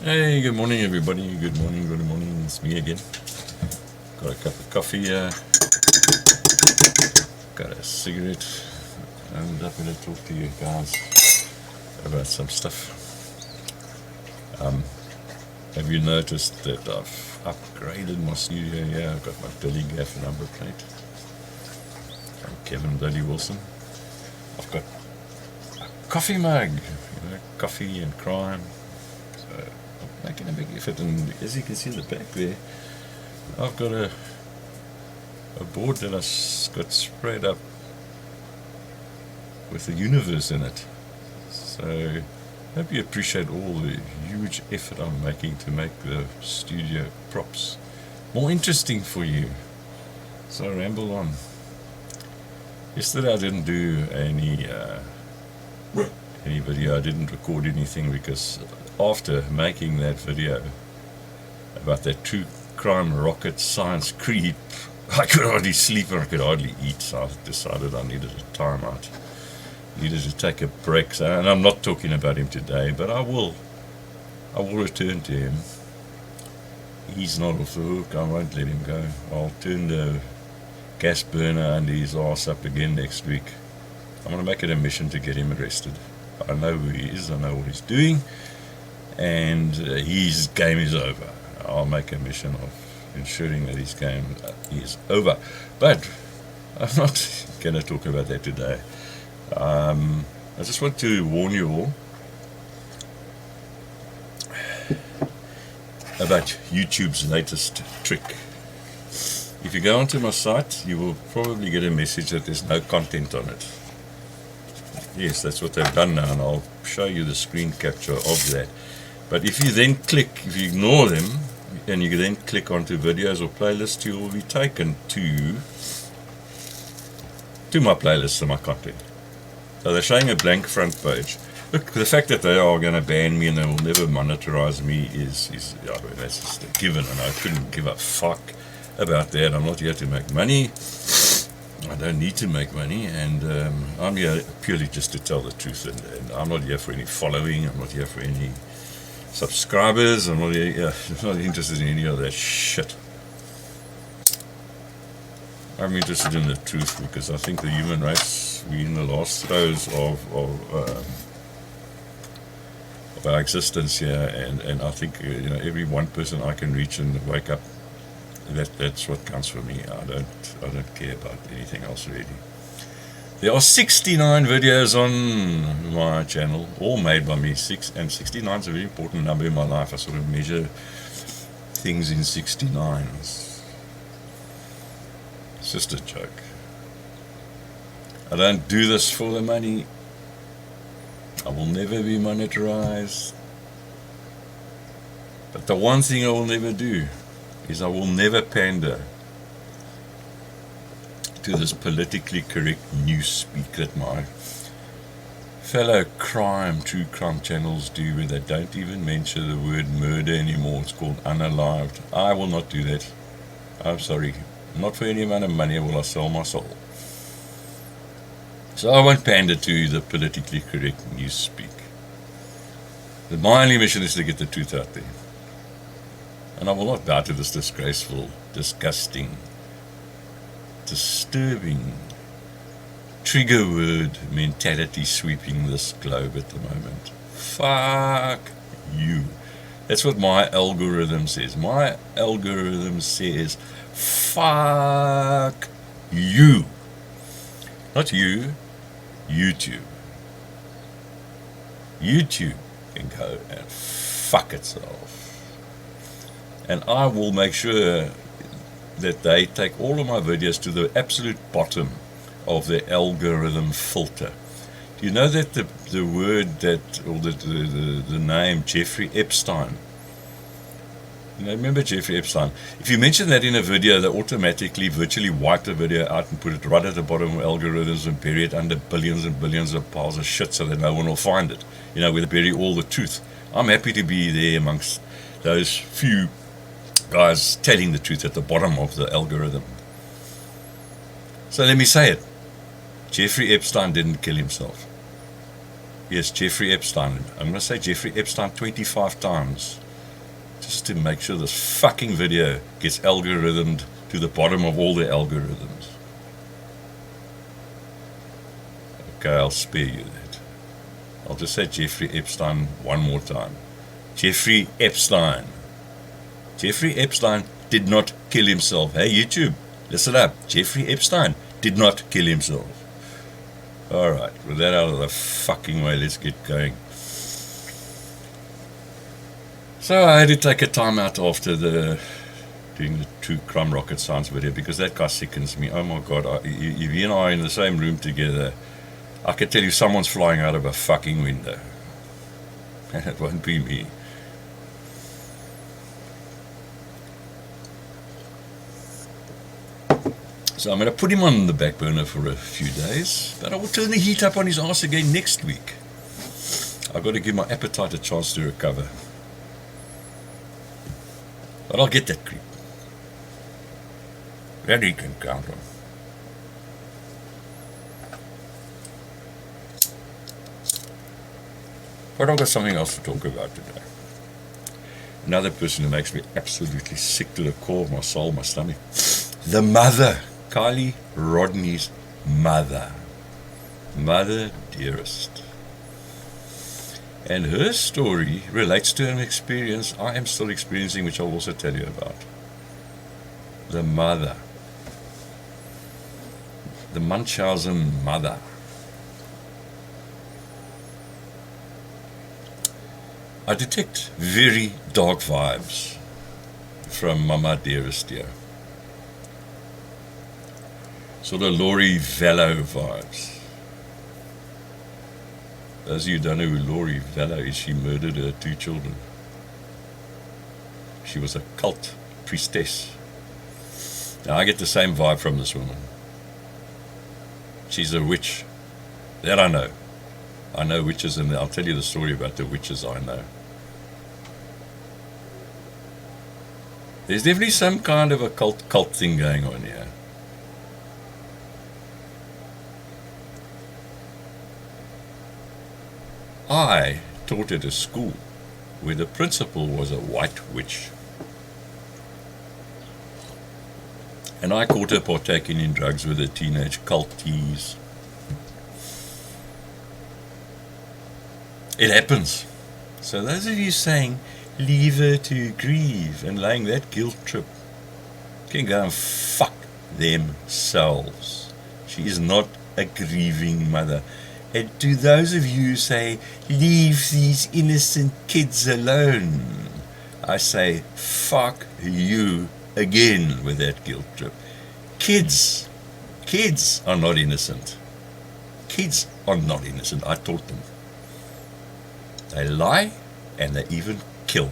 Hey, good morning, everybody. Good morning, good morning. It's me again. Got a cup of coffee here. Got a cigarette. I'm happy to talk to you guys about some stuff. Have you noticed that I've upgraded my studio here? I've got my Billy Gaff number plate from Kevin Billy Wilson. I've got a coffee mug, coffee and crime. So I'm making a big effort, and as you can see in the back there, I've got a board that I got sprayed up with the universe in it. So I hope you appreciate all the huge effort I'm making to make the studio props more interesting for you. So ramble on. Yesterday I didn't do any video. I didn't record anything because after making that video about that true crime rocket science creed, I could hardly sleep and I could hardly eat, so I decided I needed a timeout. Needed to take a break. So, and I'm not talking about him today, but I will return to him. He's not off the hook. I won't let him go. I'll turn the gas burner under his ass up again next week. I'm going to make it a mission to get him arrested. I know who he is, I know what he's doing, and his game is over. I'll make a mission of ensuring that his game is over. But I'm not going to talk about that today. I just want to warn you all about YouTube's latest trick. If you go onto my site, you will probably get a message that there's no content on it. Yes, that's what they've done now, and I'll show you the screen capture of that. But if you then if you ignore them, and you then click onto videos or playlists, you will be taken to my playlist and my content. So they're showing a blank front page. Look, the fact that they are going to ban me and they will never monetize me is that's just a given, and I couldn't give a fuck about that. I'm not here to make money. I don't need to make money, and I'm here purely just to tell the truth, and I'm not here for any following. I'm not here for any subscribers. I'm not interested in any of that shit. I'm interested in the truth because I think the human race, we're in the last throes of our existence here, and I think every one person I can reach and wake up, that's what counts for me. I don't care about anything else really. There are 69 videos on my channel, all made by me. 69 is a very important number in my life. I sort of measure things in 69s. It's just a joke. I don't do this for the money. I will never be monetized. But the one thing I will never do is I will never pander to this politically correct newspeak that my fellow true crime channels do, where they don't even mention the word murder anymore. It's called unalived. I will not do that. I'm sorry. Not for any amount of money will I sell my soul. So I won't pander to the politically correct newspeak. My only mission is to get the truth out there. And I will not bow to this disgraceful, disgusting, disturbing, trigger word mentality sweeping this globe at the moment. Fuck you. That's what my algorithm says. My algorithm says, fuck you. Not you, YouTube. YouTube can go and fuck itself. And I will make sure that they take all of my videos to the absolute bottom of the algorithm filter. Do you know that the word that, or the name Jeffrey Epstein, remember Jeffrey Epstein? If you mention that in a video, they automatically virtually wipe the video out and put it right at the bottom of algorithms and bury it under billions and billions of piles of shit so that no one will find it. Where they bury all the truth. I'm happy to be there amongst those few guys telling the truth at the bottom of the algorithm. So let me say it. Jeffrey Epstein didn't kill himself. Yes, Jeffrey Epstein. I'm going to say Jeffrey Epstein 25 times. just to make sure this fucking video gets algorithmed to the bottom of all the algorithms. Okay, I'll spare you that. I'll just say Jeffrey Epstein one more time. Jeffrey Epstein. Jeffrey Epstein did not kill himself. Hey, YouTube, listen up. Jeffrey Epstein did not kill himself. Alright, with that out of the fucking way, let's get going. So I had to take a time out after doing the true crime rocket science video, because that guy sickens me. Oh my God, if you and I are in the same room together, I can tell you someone's flying out of a fucking window. And it won't be me. So I'm going to put him on the back burner for a few days, but I will turn the heat up on his ass again next week. I've got to give my appetite a chance to recover. But I'll get that creep. That he can count on. But I've got something else to talk about today. Another person who makes me absolutely sick to the core of my soul, my stomach. The mother. Kylie Rodney's mother. Mother Dearest. And her story relates to an experience I am still experiencing, which I'll also tell you about. The mother. The Munchausen mother. I detect very dark vibes from Mama Dearest here. Sort of Laurie Vallow vibes. Those of you who don't know who Laurie Vallow is, she murdered her 2 children. She was a cult priestess. Now I get the same vibe from this woman. She's a witch. That I know. I know witches, and I'll tell you the story about the witches I know. There's definitely some kind of a cult thing going on here. I taught at a school where the principal was a white witch. And I caught her partaking in drugs with her teenage culties. It happens. So those of you saying, leave her to grieve and laying that guilt trip, can go and fuck themselves. She is not a grieving mother. And to those of you who say, leave these innocent kids alone, I say, fuck you again with that guilt trip. Kids are not innocent. Kids are not innocent. I taught them. They lie and they even kill.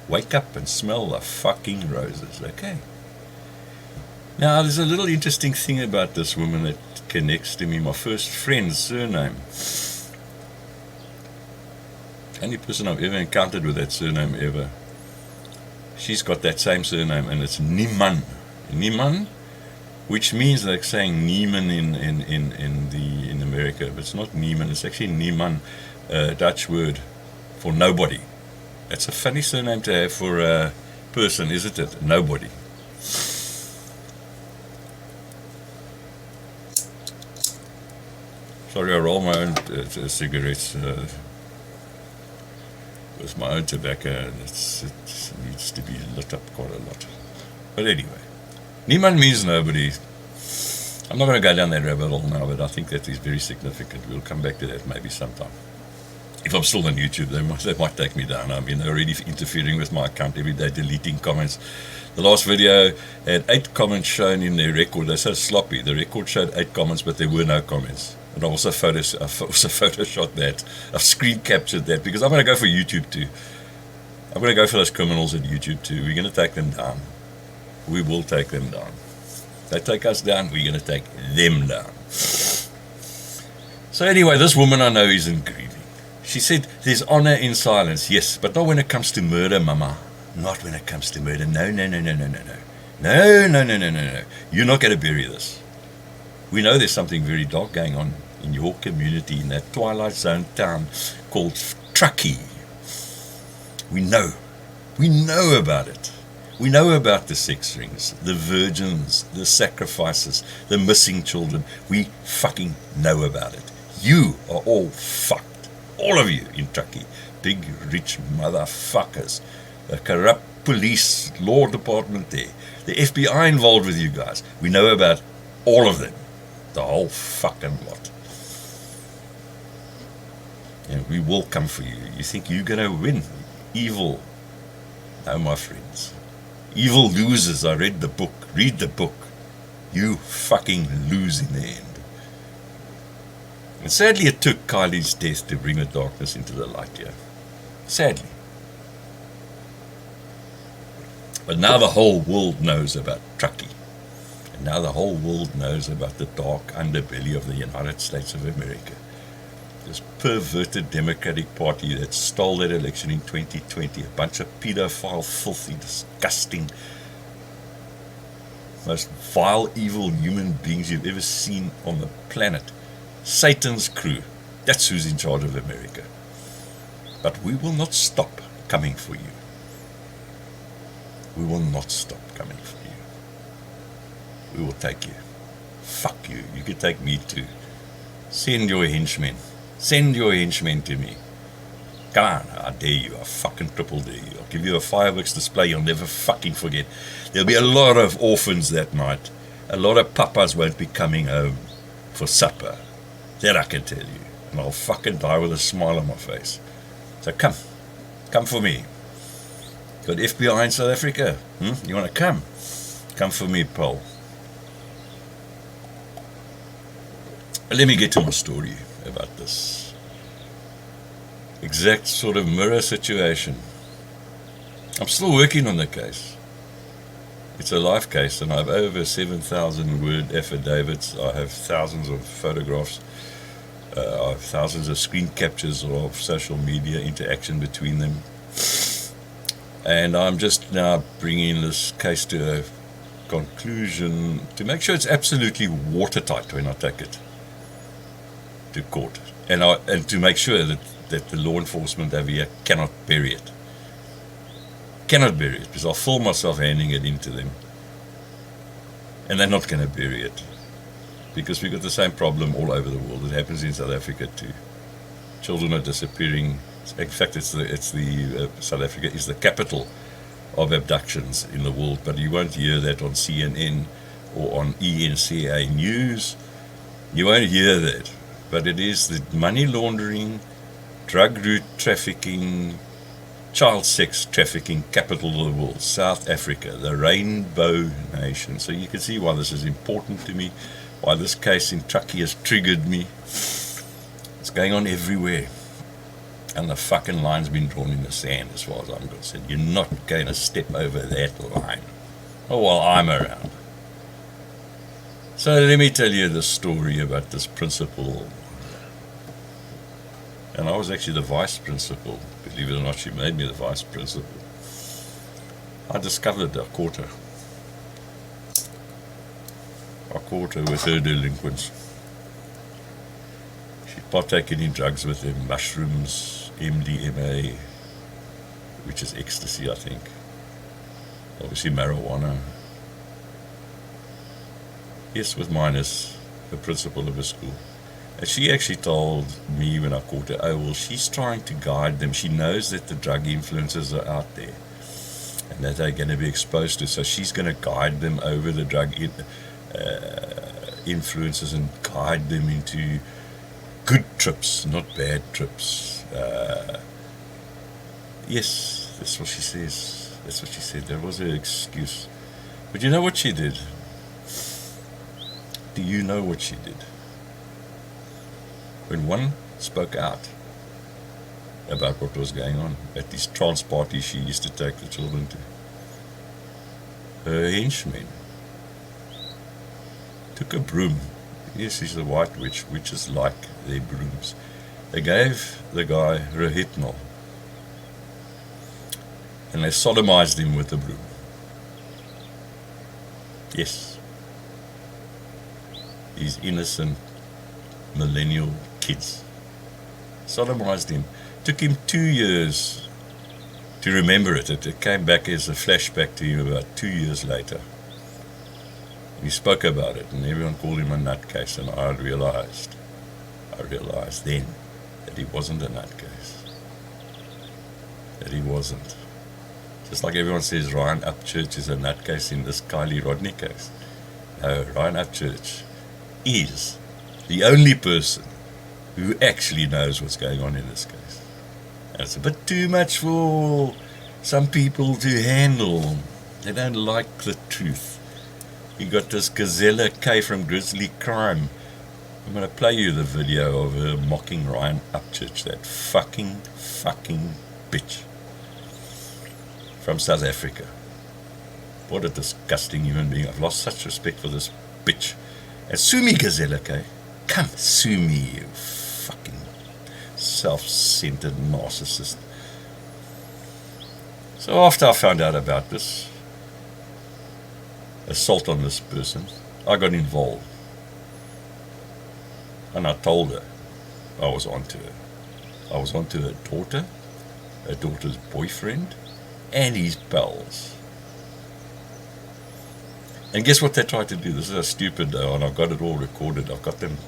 Wake up and smell the fucking roses, okay? Now, there's a little interesting thing about this woman that connects to me. My first friend's surname. Only person I've ever encountered with that surname ever. She's got that same surname, and it's Niemann. Niemann, which means like saying Niemann in America, but it's not Niemann. It's actually Niemann, a Dutch word for nobody. It's a funny surname to have for a person, isn't it? Nobody. Sorry, I roll my own cigarettes with my own tobacco, and it needs to be lit up quite a lot. But anyway, Niemann means nobody. I'm not going to go down that rabbit hole now, but I think that is very significant. We'll come back to that maybe sometime. If I'm still on YouTube, they might take me down. I mean, they're already interfering with my account every day, deleting comments. The last video had 8 comments shown in their record. They're so sloppy. The record showed 8 comments, but there were no comments. And I also photoshopped that. I've screen captured that because I'm going to go for YouTube too. I'm going to go for those criminals at YouTube too. We're going to take them down. We will take them down. They take us down, we're going to take them down. So anyway, this woman I know isn't grieving. She said, there's honor in silence. Yes, but not when it comes to murder, mama. Not when it comes to murder. No. No. You're not going to bury this. We know there's something very dark going on in your community, in that Twilight Zone town called Truckee. We know We know about it. We know about the sex rings, the virgins, the sacrifices, the missing children. We fucking know about it. You are all fucked. All of you in Truckee. Big, rich motherfuckers. The corrupt police, law department there. The FBI involved with you guys. We know about all of them. The whole fucking lot. And we will come for you. You think you're going to win? Evil. No, my friends. Evil loses. I read the book. Read the book. You fucking lose in the end. And sadly, it took Kylie's death to bring the darkness into the light here. Sadly. But now the whole world knows about Truckee. And now the whole world knows about the dark underbelly of the United States of America. This perverted Democratic Party that stole that election in 2020. A bunch of pedophile, filthy, disgusting, most vile, evil human beings you've ever seen on the planet. Satan's crew. That's who's in charge of America. But we will not stop coming for you. We will not stop coming for you. We will take you. Fuck you. You can take me too. Send your henchmen. Send your henchmen to me. Come on, I dare you. I fucking triple dare you. I'll give you a fireworks display you'll never fucking forget. There'll be a lot of orphans that night. A lot of papas won't be coming home for supper. That I can tell you. And I'll fucking die with a smile on my face. So come. Come for me. Got FBI in South Africa? You want to come? Come for me, Paul. Let me get to my story about this exact sort of mirror situation. I'm still working on the case. It's a live case, and I have over 7,000 word affidavits. I have thousands of photographs. I have thousands of screen captures of social media interaction between them. And I'm just now bringing this case to a conclusion to make sure it's absolutely watertight when I take it to court. And to make sure that the law enforcement over here cannot bury it. Cannot bury it, because I'll fool myself handing it in to them. And they're not going to bury it. Because we've got the same problem all over the world. It happens in South Africa too. Children are disappearing. In fact, South Africa is the capital of abductions in the world. But you won't hear that on CNN or on ENCA News. You won't hear that. But it is the money laundering, drug route trafficking, child sex trafficking capital of the world, South Africa, the Rainbow Nation. So you can see why this is important to me, why this case in Truckee has triggered me. It's going on everywhere. And the fucking line's been drawn in the sand as far as I'm concerned. You're not going to step over that line. Oh, while I'm around. So let me tell you the story about this principal. And I was actually the vice principal. Believe it or not, she made me the vice principal. I discovered I caught her. I caught her with her delinquents. She'd partaken in drugs with them, mushrooms, MDMA, which is ecstasy, I think. Obviously marijuana. Yes, with minus, the principal of a school. And she actually told me when I caught her, oh, well, she's trying to guide them. She knows that the drug influences are out there and that they're going to be exposed to. So she's going to guide them over the drug influences and guide them into good trips, not bad trips. Yes, that's what she says. That's what she said. That was her excuse. But you know what she did? Do you know what she did? When one spoke out about what was going on at these trance parties she used to take the children to, her henchmen took a broom. Yes, she's a white witch. Witches like their brooms. They gave the guy Rohypnol and they sodomized him with the broom. Yes. These innocent millennial kids. Sodomized him. Took him 2 years to remember it. It came back as a flashback to him about 2 years later. He spoke about it, and everyone called him a nutcase, and I realized then that he wasn't a nutcase. That he wasn't. Just like everyone says Ryan Upchurch is a nutcase in this Kylie Rodney case. No, Ryan Upchurch is the only person who actually knows what's going on in this case. And it's a bit too much for some people to handle. They don't like the truth. You got this Gazella K from Grizzly Crime. I'm going to play you the video of her mocking Ryan Upchurch, that fucking bitch from South Africa. What a disgusting human being. I've lost such respect for this bitch. And sue me, Gazella K. Come sue me, you fucking self-centered narcissist. So after I found out about this assault on this person, I got involved. And I told her I was onto her. I was onto her daughter, her daughter's boyfriend, and his pals. And guess what they tried to do? This is a stupid though, and I've got it all recorded. I've got them.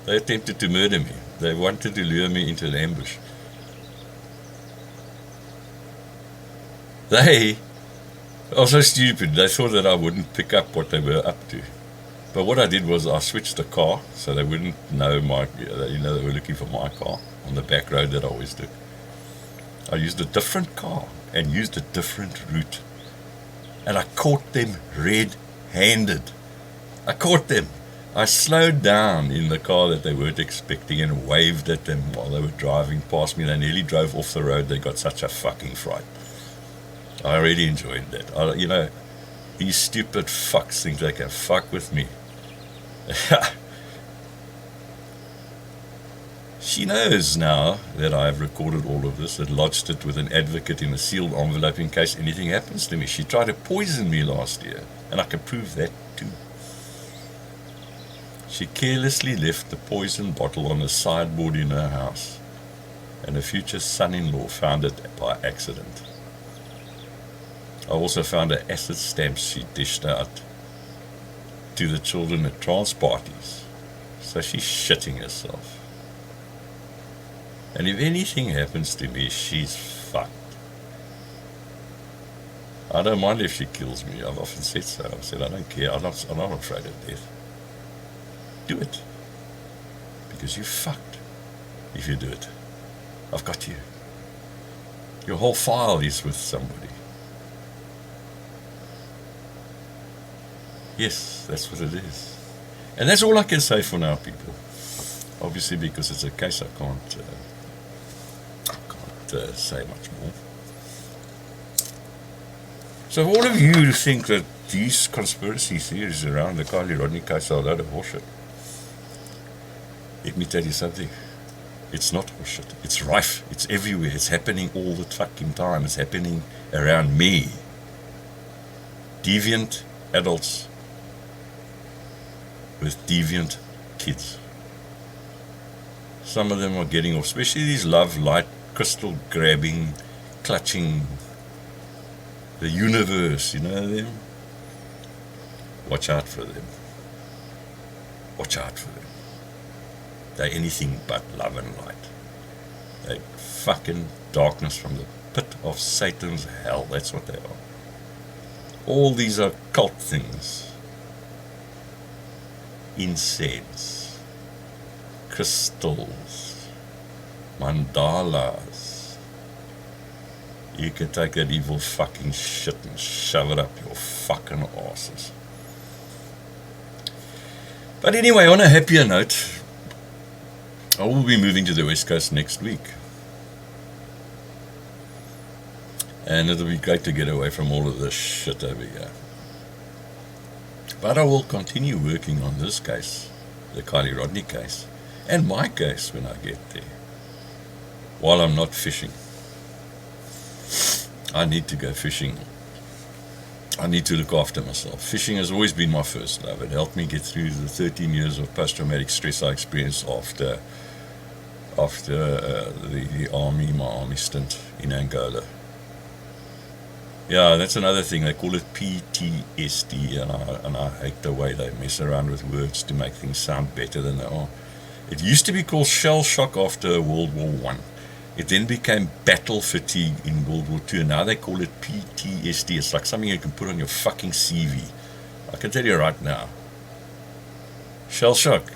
They attempted to murder me. They wanted to lure me into an ambush. They are so stupid. They thought that I wouldn't pick up what they were up to. But what I did was I switched the car so they wouldn't know they were looking for my car on the back road that I always do. I used a different car and used a different route. And I caught them red-handed. I caught them. I slowed down in the car that they weren't expecting and waved at them while they were driving past me. They nearly drove off the road. They got such a fucking fright. I really enjoyed that. These stupid fucks think they can fuck with me. She knows now that I've recorded all of this and lodged it with an advocate in a sealed envelope in case anything happens to me. She tried to poison me last year, and I can prove that too. She carelessly left the poison bottle on the sideboard in her house, and her future son-in-law found it by accident. I also found her acid stamps she dished out to the children at trance parties, so she's shitting herself. And if anything happens to me, she's fucked. I don't mind if she kills me. I've often said so. I've said I don't care. I'm not afraid of death. Do it. Because you're fucked if you do it. I've got you. Your whole file is with somebody. Yes, that's what it is. And that's all I can say for now, people. Obviously, because it's a case I can't say much more. So all of you who think that these conspiracy theories around the Kylie Rodney case are a load of horseshit, let me tell you something. It's not horseshit. It's rife. It's everywhere. It's happening all the fucking time. It's happening around me. Deviant adults with deviant kids. Some of them are getting off, especially these love light, crystal grabbing, clutching, the universe, you know them? Watch out for them. Watch out for them. They're anything but love and light. They're fucking darkness from the pit of Satan's hell. That's what they are. All these occult things. Incense. Crystals. Mandalas. You can take that evil fucking shit and shove it up your fucking asses. But anyway, on a happier note, I will be moving to the West Coast next week. And it'll be great to get away from all of this shit over here. But I will continue working on this case, the Kylie Rodney case, and my case when I get there, while I'm not fishing. I need to go fishing. I need to look after myself. Fishing has always been my first love. It helped me get through the 13 years of post-traumatic stress I experienced after the army, my army stint in Angola. Yeah, that's another thing. They call it PTSD, and I hate the way they mess around with words to make things sound better than they are. It used to be called shell shock after World War One. It then became battle fatigue in World War Two, and now they call it PTSD. It's like something you can put on your fucking CV. I can tell you right now, shell shock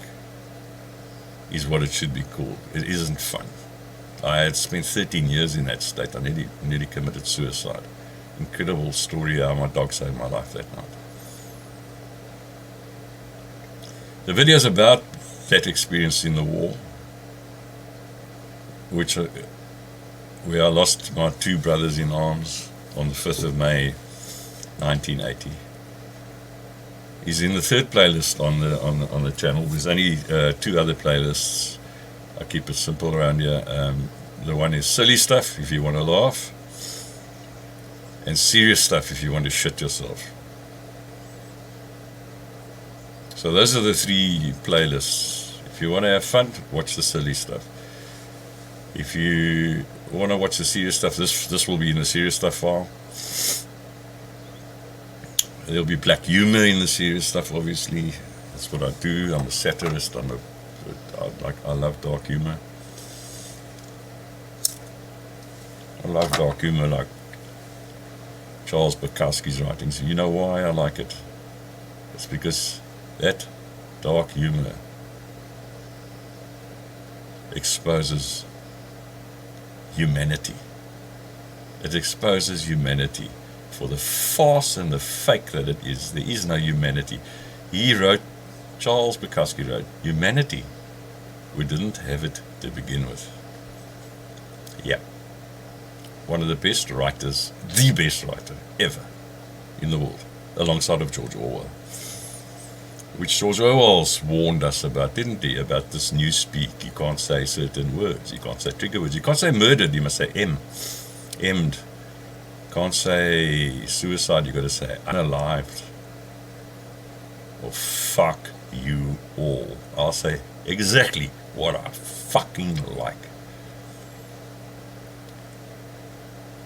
is what it should be called. It isn't fun. I had spent 13 years in that state. I nearly committed suicide. Incredible story how my dog saved my life that night. The video is about that experience in the war, where I lost my two brothers in arms on the 5th of May 1980. Is in the third playlist on the channel. There's only two other playlists. I keep it simple around here. The one is silly stuff if you want to laugh, and serious stuff if you want to shit yourself. So those are the three playlists. If you want to have fun, watch the silly stuff. If you want to watch the serious stuff, this will be in the serious stuff file. There'll be black humor in the serious stuff, obviously. That's what I do. I'm a satirist. I love dark humor. I love dark humor like Charles Bukowski's writings. You know why I like it? It's because that dark humor exposes humanity. It exposes humanity for the farce and the fake that it is. There is no humanity. Charles Bukowski wrote, humanity. We didn't have it to begin with. Yeah. One of the best writers, the best writer ever in the world, alongside of George Orwell. Which George Orwell warned us about, didn't he? About this new speak. You can't say certain words. You can't say trigger words. You can't say murdered. You must say emmed. Can't say suicide. You got to say unalived. Or fuck you all. I'll say exactly what I fucking like.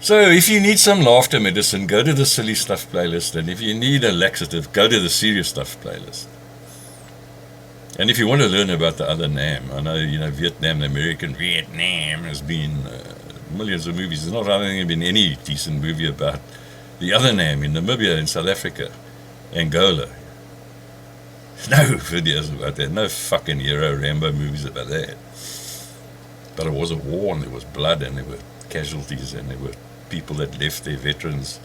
So if you need some laughter medicine, go to the silly stuff playlist, and if you need a laxative, go to the serious stuff playlist. And if you want to learn about the other Nam, I know, Vietnam, the American Vietnam has been millions of movies. There's not, I don't think, been any decent movie about the other Nam in Namibia, in South Africa, Angola. No videos about that. No fucking hero Rambo movies about that. But it was a war, and there was blood, and there were casualties, and there were people that left their veterans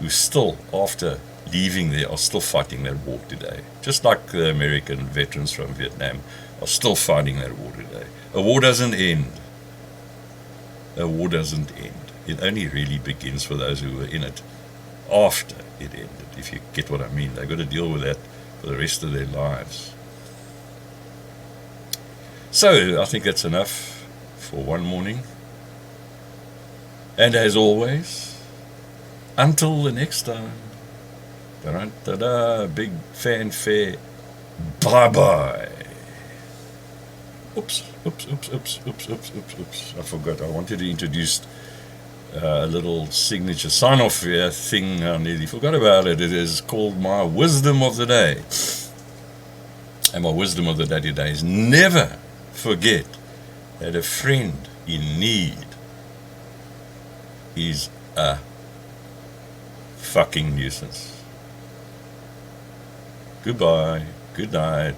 who still, after leaving there, are still fighting that war today. Just like the American veterans from Vietnam are still fighting that war today. A war doesn't end. A war doesn't end. It only really begins for those who were in it after it ended, if you get what I mean. They've got to deal with that for the rest of their lives. So, I think that's enough for one morning. And as always, until the next time, da-da-da-da, big fanfare, bye-bye. Oops. I forgot. I wanted to introduce a little signature sign-off thing. I nearly forgot about it. It is called my wisdom of the day. And my wisdom of the day today is never forget that a friend in need is a fucking nuisance. Goodbye. Good night.